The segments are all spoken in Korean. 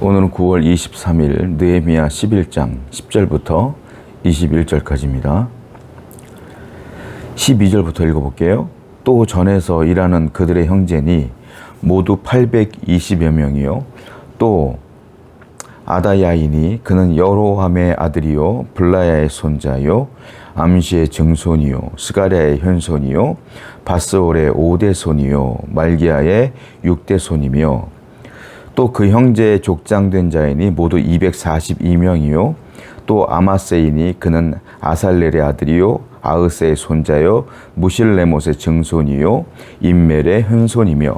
오늘은 9월 23일 느헤미야 11장 10절부터 21절까지입니다. 12절부터 읽어볼게요. 또 전에서 일하는 그들의 형제니 모두 820여 명이요. 또 아다야이니 그는 여로함의 아들이요 블라야의 손자요 암시의 증손이요 스가랴의 현손이요 바스올의 5대 손이요 말기야의 6대 손이며 또 그 형제의 족장된 자이니 모두 242명이요 또 아마세이니 그는 아살렐의 아들이요 아으세의 손자요 무실레못의 증손이요 임멜의 현손이며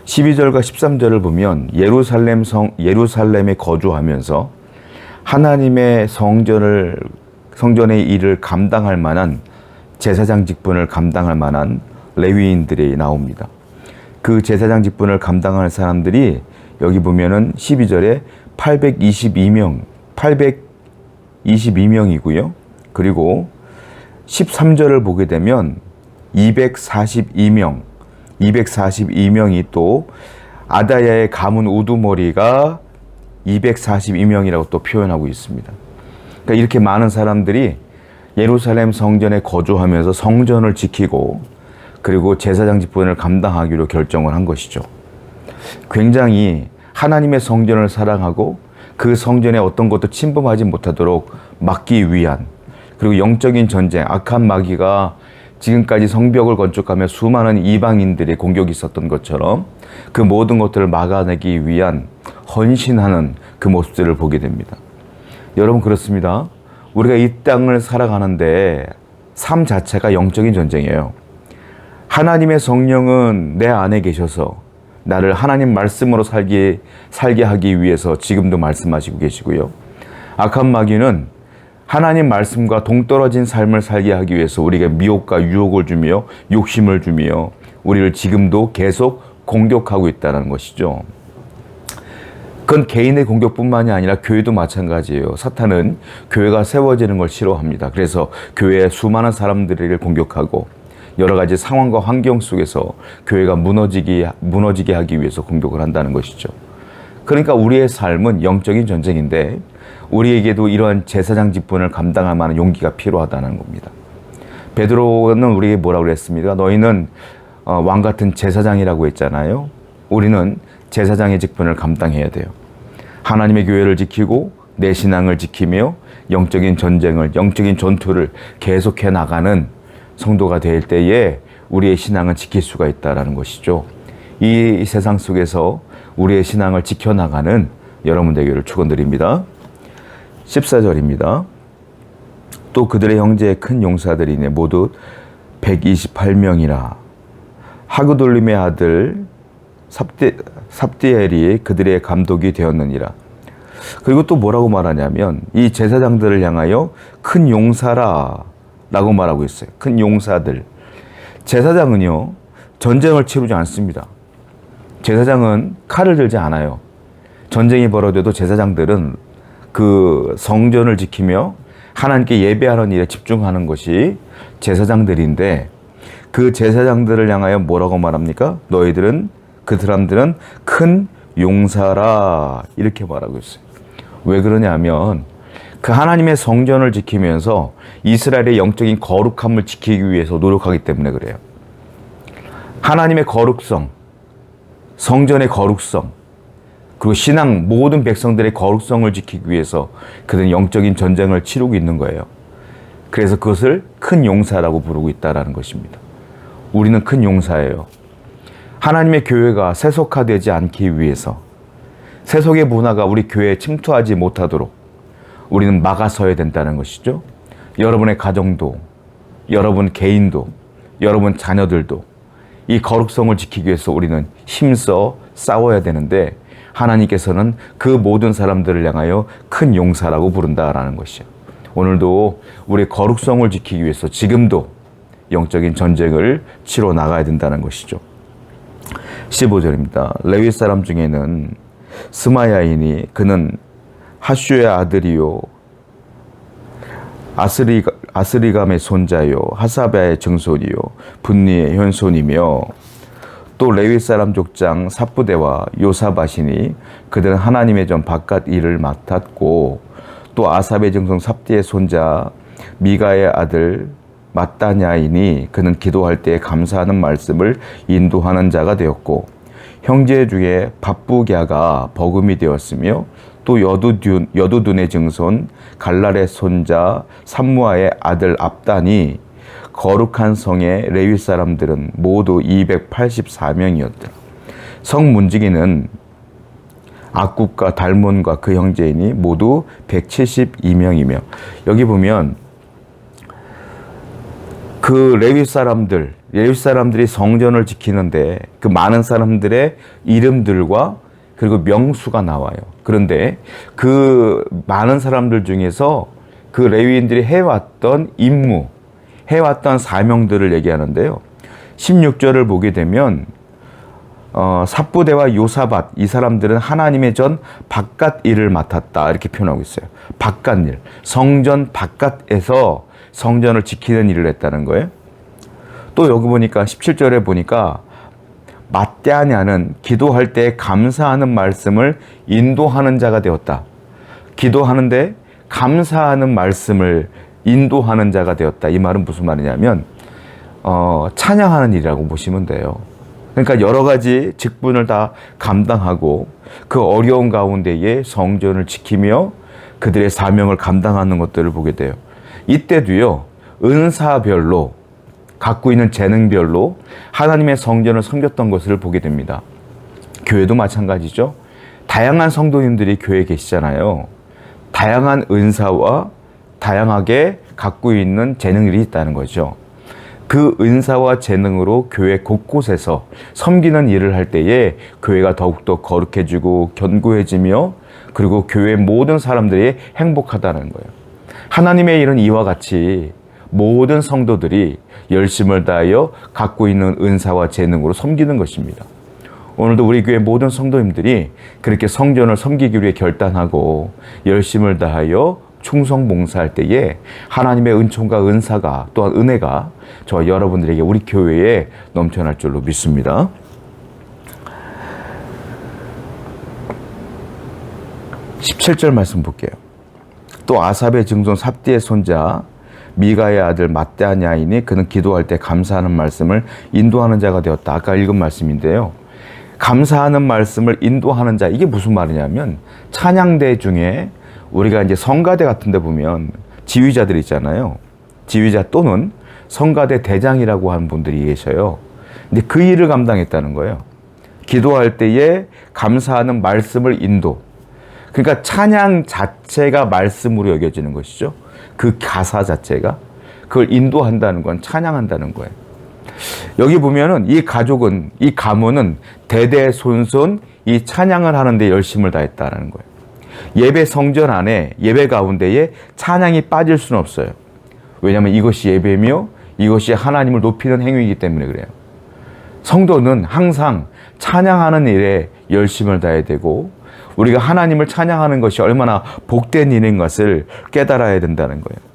12절과 13절을 보면 예루살렘에 거주하면서 하나님의 성전의 일을 감당할 만한 제사장 직분을 감당할 만한 레위인들이 나옵니다. 그 제사장 직분을 감당할 사람들이 여기 보면은 12절에 822명이고요. 그리고 13절을 보게 되면 242명이 또 아다야의 가문 우두머리가 242명이라고 또 표현하고 있습니다. 그러니까 이렇게 많은 사람들이 예루살렘 성전에 거주하면서 성전을 지키고 그리고 제사장 직분을 감당하기로 결정을 한 것이죠. 굉장히 하나님의 성전을 사랑하고 그 성전에 어떤 것도 침범하지 못하도록 막기 위한, 그리고 영적인 전쟁, 악한 마귀가 지금까지 성벽을 건축하며 수많은 이방인들의 공격이 있었던 것처럼 그 모든 것들을 막아내기 위한 헌신하는 그 모습들을 보게 됩니다. 여러분, 그렇습니다. 우리가 이 땅을 살아가는데 삶 자체가 영적인 전쟁이에요. 하나님의 성령은 내 안에 계셔서 나를 하나님 말씀으로 살게 하기 위해서 지금도 말씀하시고 계시고요. 악한 마귀는 하나님 말씀과 동떨어진 삶을 살게 하기 위해서 우리에게 미혹과 유혹을 주며 욕심을 주며 우리를 지금도 계속 공격하고 있다는 것이죠. 그건 개인의 공격뿐만이 아니라 교회도 마찬가지예요. 사탄은 교회가 세워지는 걸 싫어합니다. 그래서 교회의 수많은 사람들을 공격하고 여러 가지 상황과 환경 속에서 교회가 무너지게 하기 위해서 공격을 한다는 것이죠. 그러니까 우리의 삶은 영적인 전쟁인데 우리에게도 이러한 제사장 직분을 감당할 만한 용기가 필요하다는 겁니다. 베드로는 우리에게 뭐라고 그랬습니까? 너희는 왕 같은 제사장이라고 했잖아요. 우리는 제사장의 직분을 감당해야 돼요. 하나님의 교회를 지키고 내 신앙을 지키며 영적인 전투를 계속해 나가는 성도가 될 때에 우리의 신앙은 지킬 수가 있다는 것이죠. 이 세상 속에서 우리의 신앙을 지켜나가는 여러분 되기를 축원드립니다. 14절입니다. 또 그들의 형제의 큰 용사들이네 모두 128명이라. 하그돌림의 아들 삽디엘이 그들의 감독이 되었느니라. 그리고 또 뭐라고 말하냐면 이 제사장들을 향하여 큰 용사라 라고 말하고 있어요. 큰 용사들. 제사장은요, 전쟁을 치르지 않습니다. 제사장은 칼을 들지 않아요. 전쟁이 벌어져도 제사장들은 그 성전을 지키며 하나님께 예배하는 일에 집중하는 것이 제사장들인데 그 제사장들을 향하여 뭐라고 말합니까? 그 사람들은 큰 용사라 이렇게 말하고 있어요. 왜 그러냐면 그 하나님의 성전을 지키면서 이스라엘의 영적인 거룩함을 지키기 위해서 노력하기 때문에 그래요. 하나님의 거룩성, 성전의 거룩성, 그리고 신앙 모든 백성들의 거룩성을 지키기 위해서 그들은 영적인 전쟁을 치르고 있는 거예요. 그래서 그것을 큰 용사라고 부르고 있다는 것입니다. 우리는 큰 용사예요. 하나님의 교회가 세속화되지 않기 위해서 세속의 문화가 우리 교회에 침투하지 못하도록 우리는 막아서야 된다는 것이죠. 여러분의 가정도, 여러분 개인도, 여러분 자녀들도 이 거룩성을 지키기 위해서 우리는 힘써 싸워야 되는데 하나님께서는 그 모든 사람들을 향하여 큰 용사라고 부른다라는 것이죠. 오늘도 우리 거룩성을 지키기 위해서 지금도 영적인 전쟁을 치러 나가야 된다는 것이죠. 15절입니다. 레위 사람 중에는 스마야이니 그는 하슈의 아들이요 아스리감의 손자요 하사베의 증손이요 분니의 현손이며 또 레위 사람 족장 삽부대와 요사밭이니 그들은 하나님의 전 바깥 일을 맡았고, 또 아삽의 증손 삽디의 손자 미가의 아들 마따냐이니 그는 기도할 때 감사하는 말씀을 인도하는 자가 되었고, 형제 중에 밥부갸가 버금이 되었으며, 또 여두둔의 증손 갈랄의 손자 삼무아의 아들 압단이 거룩한 성의 레위 사람들은 모두 284명이었더라. 성 문지기는 악굽과 달몬과 그 형제이니 모두 172명이며, 여기 보면 그 레위 사람들이 성전을 지키는데 그 많은 사람들의 이름들과 그리고 명수가 나와요. 그런데 그 많은 사람들 중에서 그 레위인들이 해왔던 임무, 해왔던 사명들을 얘기하는데요. 16절을 보게 되면 삽부대와 요사밭, 이 사람들은 하나님의 전 바깥 일을 맡았다, 이렇게 표현하고 있어요. 바깥 일, 성전 바깥에서 성전을 지키는 일을 했다는 거예요. 또 여기 보니까 17절에 보니까 마떼아냐는 기도할 때 감사하는 말씀을 인도하는 자가 되었다. 기도하는데 감사하는 말씀을 인도하는 자가 되었다. 이 말은 무슨 말이냐면 찬양하는 일이라고 보시면 돼요. 그러니까 여러 가지 직분을 다 감당하고 그 어려운 가운데에 성전을 지키며 그들의 사명을 감당하는 것들을 보게 돼요. 이때도요, 은사별로 갖고 있는 재능별로 하나님의 성전을 섬겼던 것을 보게 됩니다. 교회도 마찬가지죠. 다양한 성도님들이 교회에 계시잖아요. 다양한 은사와 다양하게 갖고 있는 재능들이 있다는 거죠. 그 은사와 재능으로 교회 곳곳에서 섬기는 일을 할 때에 교회가 더욱더 거룩해지고 견고해지며, 그리고 교회 모든 사람들이 행복하다는 거예요. 하나님의 일은 이와 같이 모든 성도들이 열심을 다하여 갖고 있는 은사와 재능으로 섬기는 것입니다. 오늘도 우리 교회 모든 성도님들이 그렇게 성전을 섬기기 위해 결단하고 열심을 다하여 충성 봉사할 때에 하나님의 은총과 은사가, 또한 은혜가 저와 여러분들에게 우리 교회에 넘쳐날 줄로 믿습니다. 17절 말씀 볼게요. 또 아삽의 증손 삽디의 손자 미가의 아들 마떼아냐이니 그는 기도할 때 감사하는 말씀을 인도하는 자가 되었다. 아까 읽은 말씀인데요. 감사하는 말씀을 인도하는 자, 이게 무슨 말이냐면 찬양대 중에 우리가 이제 성가대 같은 데 보면 지휘자들 있잖아요. 지휘자 또는 성가대 대장이라고 하는 분들이 계셔요. 근데 그 일을 감당했다는 거예요. 기도할 때에 감사하는 말씀을 인도. 그러니까 찬양 자체가 말씀으로 여겨지는 것이죠. 그 가사 자체가. 그걸 인도한다는 건 찬양한다는 거예요. 여기 보면은 이 가족은, 이 가문은 대대손손 이 찬양을 하는데 열심을 다했다는 거예요. 예배 성전 안에, 예배 가운데에 찬양이 빠질 수는 없어요. 왜냐하면 이것이 예배며 이것이 하나님을 높이는 행위이기 때문에 그래요. 성도는 항상 찬양하는 일에 열심을 다해야 되고, 우리가 하나님을 찬양하는 것이 얼마나 복된 일인 것을 깨달아야 된다는 거예요.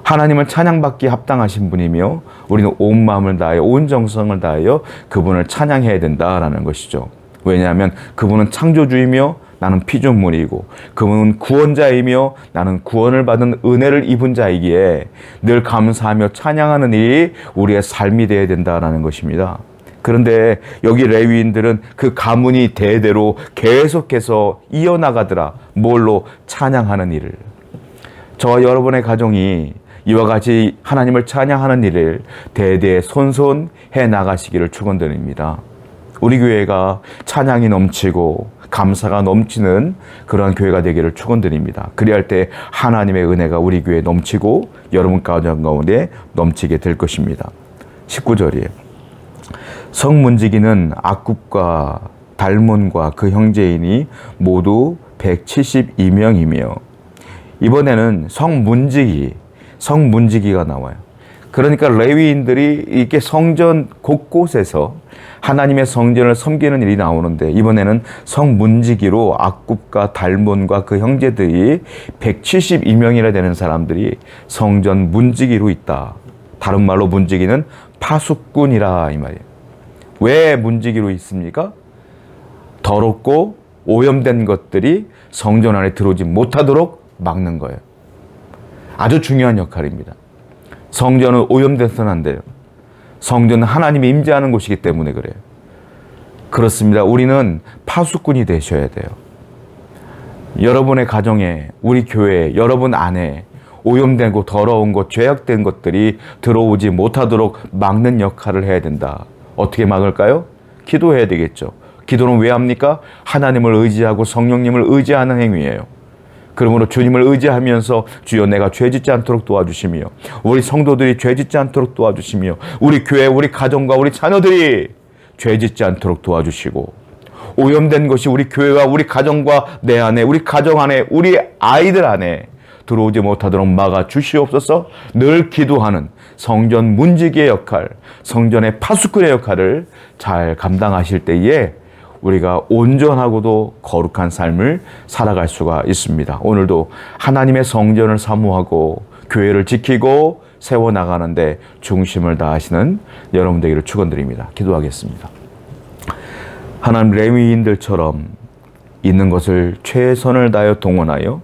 하나님을 찬양받기 합당하신 분이며 우리는 온 마음을 다하여 온 정성을 다하여 그분을 찬양해야 된다라는 것이죠. 왜냐하면 그분은 창조주이며 나는 피조물이고, 그분은 구원자이며 나는 구원을 받은 은혜를 입은 자이기에 늘 감사하며 찬양하는 일이 우리의 삶이 되어야 된다라는 것입니다. 그런데 여기 레위인들은 그 가문이 대대로 계속해서 이어나가더라. 뭘로? 찬양하는 일을. 저와 여러분의 가정이 이와 같이 하나님을 찬양하는 일을 대대손손 해나가시기를 축원드립니다. 우리 교회가 찬양이 넘치고 감사가 넘치는 그러한 교회가 되기를 축원드립니다. 그리할 때 하나님의 은혜가 우리 교회에 넘치고 여러분 가정 가운데 넘치게 될 것입니다. 19절이에요. 성문지기는 악굽과 달몬과 그 형제이니 모두 172명이며, 이번에는 성문지기가 나와요. 그러니까 레위인들이 이렇게 성전 곳곳에서 하나님의 성전을 섬기는 일이 나오는데, 이번에는 성문지기로 악굽과 달몬과 그 형제들이 172명이나 되는 사람들이 성전 문지기로 있다. 다른 말로 문지기는 파수꾼이라 이 말이에요. 왜 문지기로 있습니까? 더럽고 오염된 것들이 성전 안에 들어오지 못하도록 막는 거예요. 아주 중요한 역할입니다. 성전은 오염돼서는 안 돼요. 성전은 하나님이 임재하는 곳이기 때문에 그래요. 그렇습니다. 우리는 파수꾼이 되셔야 돼요. 여러분의 가정에, 우리 교회에, 여러분 안에 오염되고 더러운 것, 죄악된 것들이 들어오지 못하도록 막는 역할을 해야 된다. 어떻게 막을까요? 기도해야 되겠죠. 기도는 왜 합니까? 하나님을 의지하고 성령님을 의지하는 행위예요. 그러므로 주님을 의지하면서 주여 내가 죄짓지 않도록 도와주시며 우리 성도들이 죄짓지 않도록 도와주시며 우리 교회, 우리 가정과 우리 자녀들이 죄짓지 않도록 도와주시고 오염된 것이 우리 교회와 우리 가정과 내 안에, 우리 가정 안에, 우리 아이들 안에 들어오지 못하도록 막아 주시옵소서. 늘 기도하는 성전 문지기의 역할, 성전의 파수꾼의 역할을 잘 감당하실 때에 우리가 온전하고도 거룩한 삶을 살아갈 수가 있습니다. 오늘도 하나님의 성전을 사모하고 교회를 지키고 세워나가는데 중심을 다하시는 여러분 되기를 축원드립니다. 기도하겠습니다. 하나님, 레위인들처럼 있는 것을 최선을 다하여 동원하여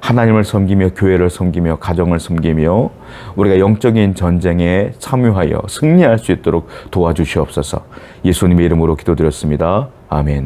하나님을 섬기며 교회를 섬기며 가정을 섬기며 우리가 영적인 전쟁에 참여하여 승리할 수 있도록 도와주시옵소서. 예수님의 이름으로 기도드렸습니다. 아멘.